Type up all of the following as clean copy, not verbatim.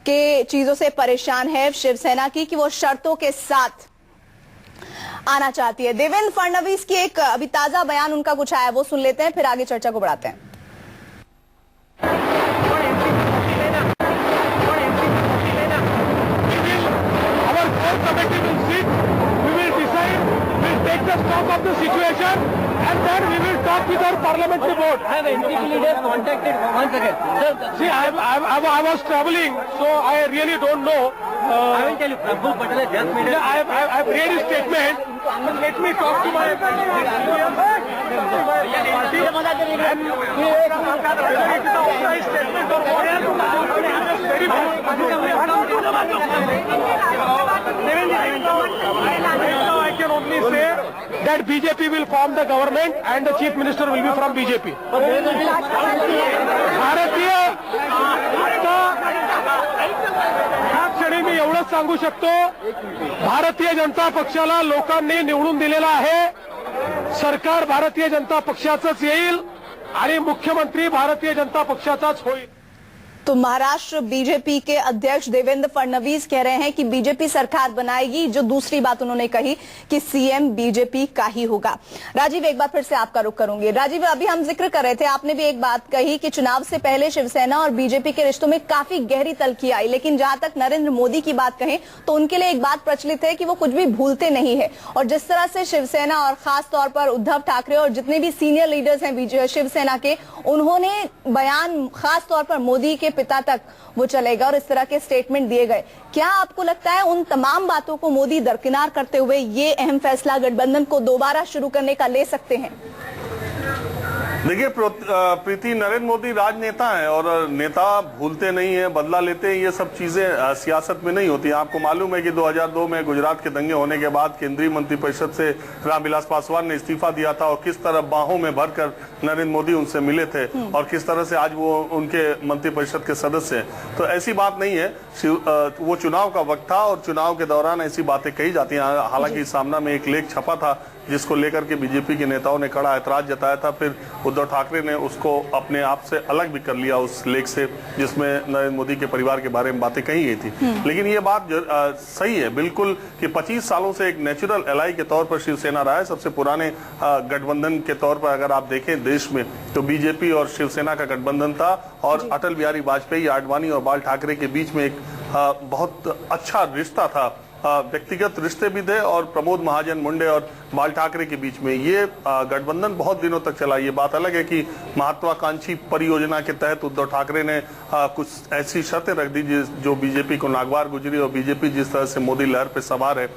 के चीजों से परेशान है शिवसेना की कि वो शर्तों के साथ आना चाहती है। देवेंद्र फडणवीस की एक अभी ताजा बयान उनका कुछ आया, वो सुन लेते हैं, फिर आगे चर्चा को बढ़ाते हैं। And then we will talk with our parliamentary board. Have NCP leaders contacted once again? See, I was traveling, so I really don't know. I will tell you, Prabhu Patel has just made I've read his statement. But let me talk to my party. I can only say that BJP will form the government and the chief minister will be from BJP. भारतीय ह्या क्षणी मी एवढंच सांगू शकतो, भारतीय जनता पक्षाला लोकांनी निवडून दिलेला आहे. सरकार भारतीय जनता पक्षाचंच येईल आणि मुख्यमंत्री भारतीय जनता पक्षाचाच होईल. तो महाराष्ट्र बीजेपी के अध्यक्ष देवेंद्र फडणवीस कह रहे हैं कि बीजेपी सरकार बनाएगी। जो दूसरी बात उन्होंने कही कि सीएम बीजेपी का ही होगा। राजीव, एक बार फिर से आपका रुख करूंगी। राजीव, अभी हम जिक्र कर रहे थे, आपने भी एक बात कही कि चुनाव से पहले शिवसेना और बीजेपी के रिश्तों में काफी गहरी तलखी आई, लेकिन जहां तक नरेंद्र मोदी की बात कहें तो उनके लिए एक बात प्रचलित है कि वो कुछ भी भूलते नहीं है। और जिस तरह से शिवसेना और खास तौर पर उद्धव ठाकरे और जितने भी सीनियर लीडर्स हैं शिवसेना के, उन्होंने बयान खास तौर पर मोदी के पिता तक वो चलेगा और इस तरह के स्टेटमेंट दिए गए। क्या आपको लगता है उन तमाम बातों को मोदी दरकिनार करते हुए ये अहम फैसला गठबंधन को दोबारा शुरू करने का ले सकते हैं? देखिए प्रीति, नरेंद्र मोदी राजनेता हैं और नेता भूलते नहीं है, बदला लेते हैं। ये सब चीजें सियासत में नहीं होती। आपको मालूम है कि 2002 में गुजरात के दंगे होने के बाद केंद्रीय मंत्रिपरिषद से रामविलास पासवान ने इस्तीफा दिया था और किस तरह बाहों में भरकर नरेंद्र मोदी उनसे मिले थे और किस तरह से आज वो उनके मंत्रिपरिषद के सदस्य हैं। तो ऐसी बात नहीं है, वो चुनाव का वक्त था और चुनाव के दौरान ऐसी बातें कही जाती हैं। हालांकि सामना में एक लेख छपा था जिसको लेकर के बीजेपी के नेताओं ने कड़ा ऐतराज जताया था। फिर उद्धव ठाकरे ने उसको अपने आप से अलग भी कर लिया उस लेख से, जिसमें नरेंद्र मोदी के परिवार के बारे में बातें कही गई थी। लेकिन ये बात सही है बिल्कुल कि 25 सालों से एक नेचुरल एलाई के तौर पर शिवसेना रहा है। सबसे पुराने गठबंधन के तौर पर अगर आप देखें देश में तो बीजेपी और शिवसेना का गठबंधन था और अटल बिहारी वाजपेयी, आडवाणी और बाल ठाकरे के बीच में एक बहुत अच्छा रिश्ता था। व्यक्तिगत रिश्ते भी थे और प्रमोद महाजन मुंडे और बाल ठाकरे के बीच में ये गठबंधन बहुत दिनों तक चला। ये बात अलग है कि महत्वाकांक्षी परियोजना के तहत उद्धव ठाकरे ने कुछ ऐसी शर्तें रख दी जो बीजेपी को नागवार गुजरी और बीजेपी जिस तरह से मोदी लहर पे सवार है।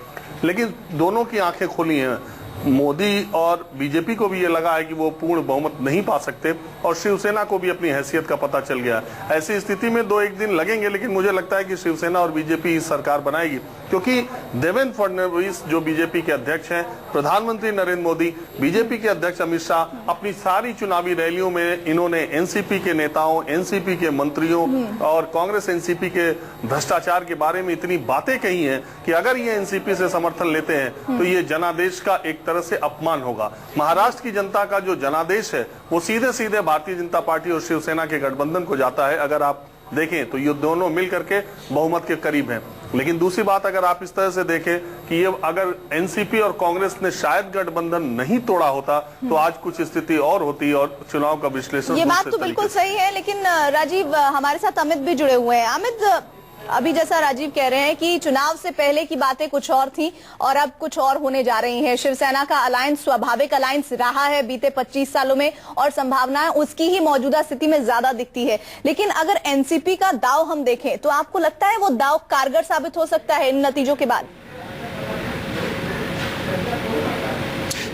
लेकिन दोनों की आंखें खुली हैं। मोदी और बीजेपी को भी ये लगा है कि वो पूर्ण बहुमत नहीं पा सकते और शिवसेना को भी अपनी हैसियत का पता चल गया। ऐसी स्थिति में 2-1 दिन लगेंगे, लेकिन मुझे लगता है कि शिवसेना और बीजेपी सरकार बनाएगी, क्योंकि देवेंद्र फडणवीस जो बीजेपी के अध्यक्ष हैं, प्रधानमंत्री नरेंद्र मोदी, बीजेपी के अध्यक्ष अमित शाह, अपनी सारी चुनावी रैलियों में इन्होंने एनसीपी के नेताओं, एनसीपी के मंत्रियों और कांग्रेस एनसीपी के भ्रष्टाचार के बारे में इतनी बातें कही हैं कि अगर ये एनसीपी से समर्थन लेते हैं तो ये जनादेश का एक तरह से अपमान होगा। महाराष्ट्र की जनता का जो जनादेश है वो सीधे सीधे भारतीय जनता पार्टी और शिवसेना के गठबंधन को जाता है। अगर आप देखें तो ये दोनों मिलकर के बहुमत के करीब हैं। लेकिन दूसरी बात, अगर आप इस तरह से देखें कि ये अगर एनसीपी और कांग्रेस ने शायद गठबंधन नहीं तोड़ा होता तो आज कुछ स्थिति और होती और चुनाव का विश्लेषण। ये बात तो बिल्कुल सही है, लेकिन राजीव, हमारे साथ अमित भी जुड़े हुए हैं। अमित, अभी जैसा राजीव कह रहे हैं कि चुनाव से पहले की बातें कुछ और थी और अब कुछ और होने जा रही हैं। शिवसेना का अलायंस स्वाभाविक अलायंस रहा है बीते 25 सालों में और संभावनाएं उसकी ही मौजूदा स्थिति में ज्यादा दिखती है। लेकिन अगर एनसीपी का दाव हम देखें तो आपको लगता है वो दाव कारगर साबित हो सकता है इन नतीजों के बाद?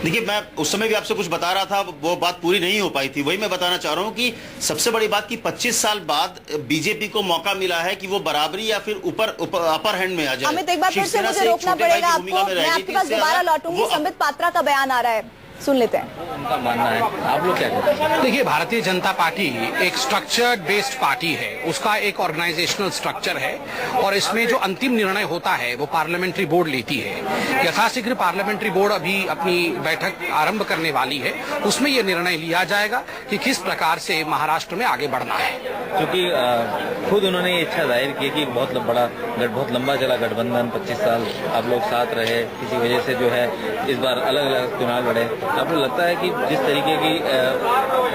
देखिए, मैं उस समय भी आपसे कुछ बता रहा था, वो बात पूरी नहीं हो पाई थी। वही मैं बताना चाह रहा हूं कि सबसे बड़ी बात कि 25 साल बाद बीजेपी को मौका मिला है कि वो बराबरी या फिर अपर हैंड में आ जाए। अमित, एक बार फिर से मुझे रोकना पड़ेगा आपको, मैं आपके पास दोबारा लौटूंगी। संबित पात्रा का बयान आ रहा है, सुन लेते हैं। उनका मानना है, आप लोग क्या कहते हैं? देखिए, भारतीय जनता पार्टी एक स्ट्रक्चर्ड बेस्ड पार्टी है, उसका एक ऑर्गेनाइजेशनल स्ट्रक्चर है और इसमें जो अंतिम निर्णय होता है वो पार्लियामेंट्री बोर्ड लेती है। यथाशीघ्र पार्लियामेंट्री बोर्ड अभी अपनी बैठक आरंभ करने वाली है, उसमें यह निर्णय लिया जाएगा कि किस प्रकार से महाराष्ट्र में आगे बढ़ना है। क्योंकि खुद उन्होंने ये इच्छा जाहिर की कि बहुत लंबा चला गठबंधन, 25 साल आप लोग साथ रहे, किसी वजह से जो है इस बार अलग अलग चुनाव लड़े। आपको लगता है कि जिस तरीके की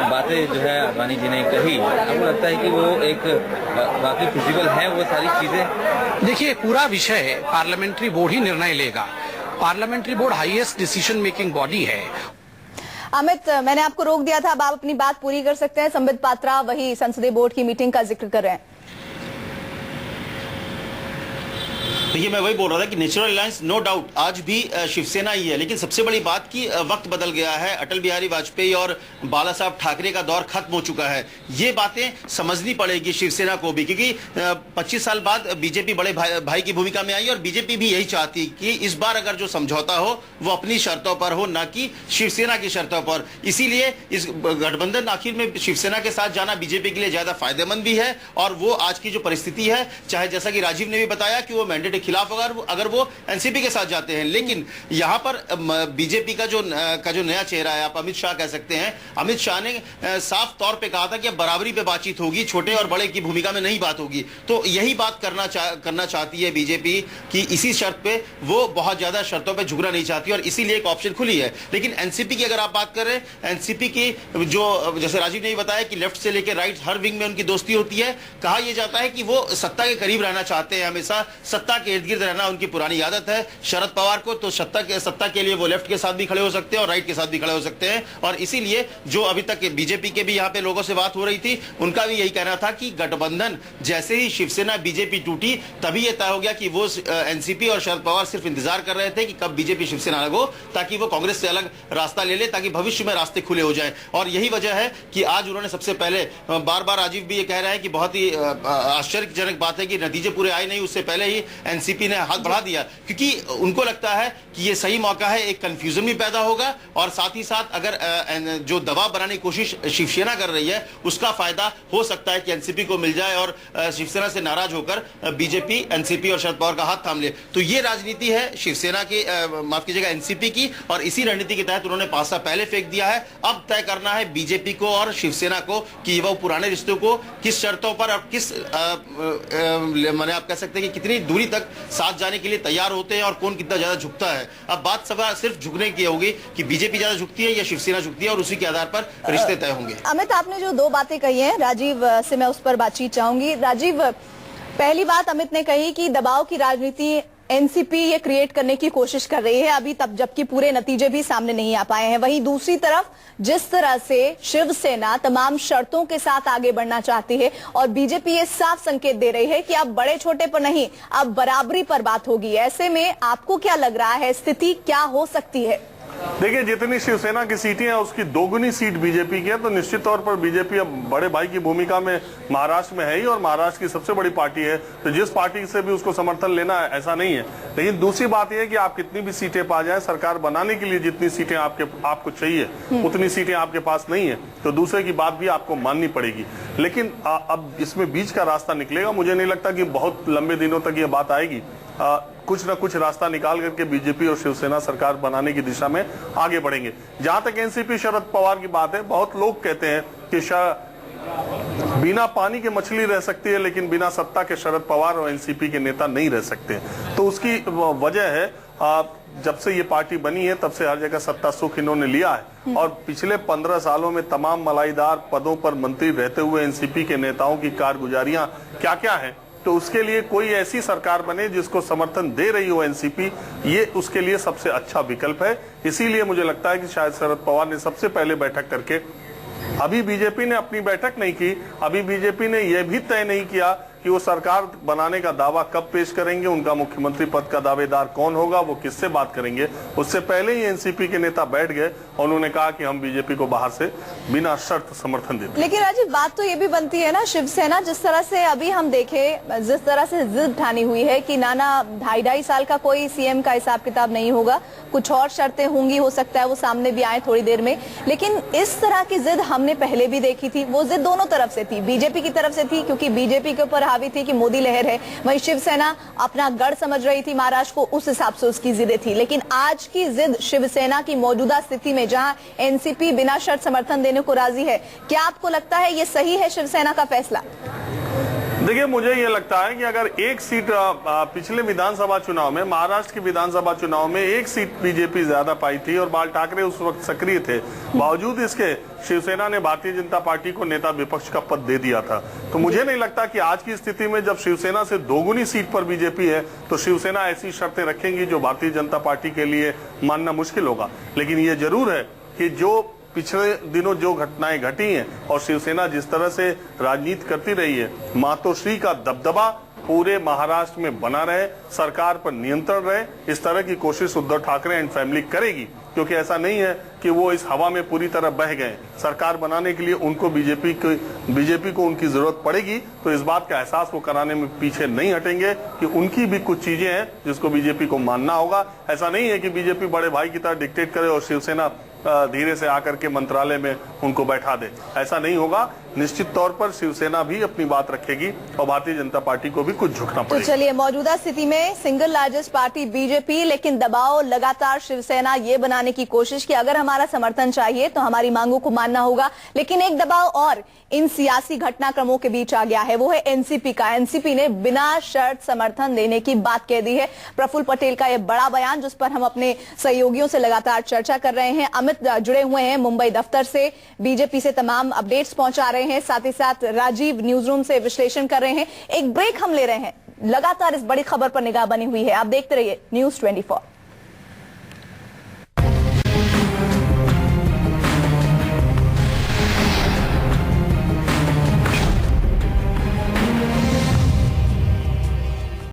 बातें जो है अडवाणी जी ने कही, आपको लगता है कि वो एक वाकई फिजिबल है वो सारी चीजें? देखिए, पूरा विषय पार्लियामेंट्री बोर्ड ही निर्णय लेगा। Parliamentary board highest decision making body है। अमित, मैंने आपको रोक दिया था, अब आप अपनी बात पूरी कर सकते हैं। संबित पात्रा वही संसदीय बोर्ड की मीटिंग का जिक्र कर रहे हैं। देखिए, मैं वही बोल रहा था कि नेचुरल अलायंस नो डाउट आज भी शिवसेना ही है, लेकिन सबसे बड़ी बात कि वक्त बदल गया है। अटल बिहारी वाजपेयी और बाला साहब ठाकरे का दौर खत्म हो चुका है। ये बातें समझनी पड़ेगी शिवसेना को भी, क्योंकि 25 साल बाद बीजेपी बड़े भाई की भूमिका में आई और बीजेपी भी यही चाहती कि इस बार अगर जो समझौता हो वो अपनी शर्तों पर हो, ना कि शिवसेना की शर्तों पर। इसीलिए इस गठबंधन आखिर में शिवसेना के साथ जाना बीजेपी के लिए ज्यादा फायदेमंद भी है। और वो आज की जो परिस्थिति है, चाहे जैसा कि राजीव ने भी बताया कि वो मैंडेट के खिलाफ अगर वो एनसीपी के साथ जाते हैं, लेकिन यहां पर बीजेपी का जो नया चेहरा है, आप अमित शाह कह सकते हैं। अमित शाह ने साफ तौर पे कहा था कि अब बराबरी पे बातचीत होगी, छोटे और बड़े की भूमिका में नहीं बात होगी। तो यही बात करना चाहती है बीजेपी कि इसी शर्त पे वो बहुत ज्यादा शर्तों पे झुकना नहीं चाहती और इसीलिए एक ऑप्शन खुली है। लेकिन एनसीपी की अगर आप बात करें, एनसीपी की जो जैसे राजीव ने बताया कि लेफ्ट से लेकर राइट हर विंग में उनकी दोस्ती होती है। कहा यह जाता है कि वो सत्ता के करीब रहना चाहते हैं, हमेशा सत्ता के इर्द गिर्द रहना उनकी पुरानी आदत है। शरद पवार को तो सत्ता के लिए वो लेफ्ट के साथ भी खड़े हो सकते हैं और राइट के साथ भी खड़े हो सकते हैं। और इसीलिए जो अभी तक बीजेपी के भी यहाँ पे लोगों से बात हो रही थी, उनका भी यही कहना था कि गठबंधन जैसे ही शिवसेना बीजेपी टूटी, तभी यह तय हो गया कि वो एनसीपी और शरद पवार सिर्फ इंतजार कर रहे थे कि कब बीजेपी शिवसेना अलग हो, ताकि वो कांग्रेस से अलग रास्ता ले ले, ताकि भविष्य में रास्ते खुले हो जाए। और यही वजह है कि आज उन्होंने सबसे पहले बार बार राजीव भी ये कह रहे हैं कि बहुत ही आश्चर्यजनक बात है कि नतीजे पूरे आए नहीं, उससे पहले ही एनसीपी ने हाथ बढ़ा दिया, क्योंकि उनको लगता है कि ये सही मौका है। एक कंफ्यूजन भी पैदा होगा और साथ ही साथ अगर जो दबाव बनाने की कोशिश शिवसेना कर रही है, उसका फायदा हो सकता है कि एनसीपी को मिल जाए और शिवसेना से नाराज होकर बीजेपी एनसीपी और शरद पवार का हाथ थाम ले। तो ये राजनीति है शिवसेना की, माफ कीजिएगा, एनसीपी की, और इसी रणनीति के तहत उन्होंने पासा पहले फेंक दिया है। अब तय करना है बीजेपी को और शिवसेना को कि वो पुराने रिश्तों को किस शर्तों पर और किस माने आप कह सकते हैं कि कितनी दूरी तक साथ जाने के लिए तैयार होते हैं और कौन कितना ज्यादा झुकता है। अब बात सभा सिर्फ झुकने की होगी कि बीजेपी ज्यादा झुकती है या शिवसेना झुकती है, और उसी के आधार पर रिश्ते तय होंगे। अमित, आपने जो दो बातें कही हैं, राजीव से मैं उस पर बातचीत चाहूंगी। राजीव, पहली बात अमित ने कही कि दबाव की राजनीति एनसीपी ये क्रिएट करने की कोशिश कर रही है अभी तब, जबकि पूरे नतीजे भी सामने नहीं आ पाए हैं। वहीं दूसरी तरफ जिस तरह से शिवसेना तमाम शर्तों के साथ आगे बढ़ना चाहती है और बीजेपी ये साफ संकेत दे रही है कि अब बड़े छोटे पर नहीं, अब बराबरी पर बात होगी। ऐसे में आपको क्या लग रहा है, स्थिति क्या हो सकती है? देखिए, जितनी शिवसेना की सीटें हैं उसकी दोगुनी सीट बीजेपी की है, तो निश्चित तौर पर बीजेपी अब बड़े भाई की भूमिका में महाराष्ट्र में है ही, और महाराष्ट्र की सबसे बड़ी पार्टी है, तो जिस पार्टी से भी उसको समर्थन लेना है ऐसा नहीं है। लेकिन दूसरी बात यह है कि आप कितनी भी सीटें पा जाए, सरकार बनाने के लिए जितनी सीटें आपको चाहिए उतनी सीटें आपके पास नहीं है, तो दूसरे की बात भी आपको माननी पड़ेगी। लेकिन अब इसमें बीच का रास्ता निकलेगा। मुझे नहीं लगता कि बहुत लंबे दिनों तक ये बात आएगी। कुछ न कुछ रास्ता निकाल करके बीजेपी और शिवसेना सरकार बनाने की दिशा में आगे बढ़ेंगे। जहां तक एनसीपी शरद पवार की बात है, बहुत लोग कहते हैं कि बिना पानी के मछली रह सकती है, लेकिन बिना सत्ता के शरद पवार और एनसीपी के नेता नहीं रह सकते। तो उसकी वजह है, जब से ये पार्टी बनी है तब से हर जगह सत्ता सुख इन्होंने लिया है, और पिछले 15 सालों में तमाम मलाईदार पदों पर मंत्री रहते हुए एनसीपी के नेताओं की कारगुजारियां क्या क्या है। तो उसके लिए कोई ऐसी सरकार बने जिसको समर्थन दे रही हो एनसीपी, ये उसके लिए सबसे अच्छा विकल्प है। इसीलिए मुझे लगता है कि शायद शरद पवार ने सबसे पहले बैठक करके, अभी बीजेपी ने अपनी बैठक नहीं की, अभी बीजेपी ने यह भी तय नहीं किया कि वो सरकार बनाने का दावा कब पेश करेंगे, उनका मुख्यमंत्री पद का दावेदार कौन होगा, वो किससे बात करेंगे। उससे पहले ही एनसीपी के नेता बैठ गए और उन्होंने कहा कि हम बीजेपी को बाहर से बिना शर्त समर्थन देते। लेकिन राजीव, बात तो ये भी बनती है ना, शिवसेना जिस तरह से अभी हम देखें, जिस तरह से जिद ठानी हुई है कि नाना 2.5 साल का कोई सीएम का हिसाब किताब नहीं होगा, कुछ और शर्तें होंगी, हो सकता है वो सामने भी आए थोड़ी देर में। लेकिन इस तरह की जिद हमने पहले भी देखी थी। वो जिद दोनों तरफ से थी, बीजेपी की तरफ से थी क्योंकि बीजेपी के ऊपर हावी थी कि मोदी लहर है, वहीं शिवसेना अपना गढ़ समझ रही थी महाराष्ट्र को, उस हिसाब से उसकी जिदें थी। लेकिन आज की जिद शिवसेना की मौजूदा स्थिति में, जहां एनसीपी बिना शर्त समर्थन देने को राजी है, क्या आपको लगता है ये सही है शिवसेना का फैसला? देखिए, मुझे ये लगता है कि अगर एक सीट पिछले विधानसभा चुनाव में, महाराष्ट्र के विधानसभा चुनाव में एक सीट बीजेपी ज्यादा पाई थी और बाल ठाकरे उस वक्त सक्रिय थे, बावजूद इसके शिवसेना ने भारतीय जनता पार्टी को नेता विपक्ष का पद दे दिया था। तो मुझे नहीं लगता कि आज की स्थिति में जब शिवसेना से दोगुनी सीट पर बीजेपी है तो शिवसेना ऐसी शर्तें रखेंगी जो भारतीय जनता पार्टी के लिए मानना मुश्किल होगा। लेकिन ये जरूर है कि जो पिछले दिनों जो घटनाएं घटी हैं और शिवसेना जिस तरह से राजनीति करती रही है, मातोश्री का दबदबा पूरे महाराष्ट्र में बना रहे, सरकार पर नियंत्रण रहे, इस तरह की कोशिश उद्धव ठाकरे एंड फैमिली करेगी। क्योंकि ऐसा नहीं है कि वो इस हवा में पूरी तरह बह गए। सरकार बनाने के लिए उनको बीजेपी को उनकी जरूरत पड़ेगी, तो इस बात का एहसास वो कराने में पीछे नहीं हटेंगे कि उनकी भी कुछ चीजें हैं जिसको बीजेपी को मानना होगा। ऐसा नहीं है कि बीजेपी बड़े भाई की तरह डिक्टेट करे और शिवसेना धीरे से आकर के मंत्रालय में उनको बैठा दे। ऐसा नहीं होगा। निश्चित तौर पर शिवसेना भी अपनी बात रखेगी और भारतीय जनता पार्टी को भी कुछ झुकना पड़ेगा। तो चलिए, मौजूदा स्थिति में सिंगल लार्जेस्ट पार्टी बीजेपी, लेकिन दबाव लगातार शिवसेना ये बनाने की कोशिश कि अगर हमारा समर्थन चाहिए तो हमारी मांगों को मानना होगा। लेकिन एक दबाव और इन सियासी घटनाक्रमों के बीच आ गया है, वो है एनसीपी का। एनसीपी ने बिना शर्त समर्थन देने की बात कह दी है। प्रफुल्ल पटेल का यह बड़ा बयान, जिस पर हम अपने सहयोगियों से लगातार चर्चा कर रहे हैं। अमित जुड़े हुए हैं मुंबई दफ्तर से, बीजेपी से तमाम अपडेट्स पहुंचा रहे हैं, साथ ही साथ राजीव न्यूज रूम से विश्लेषण कर रहे हैं। एक ब्रेक हम ले रहे हैं, लगातार इस बड़ी खबर पर निगाह बनी हुई है। आप देखते रहिए News 24।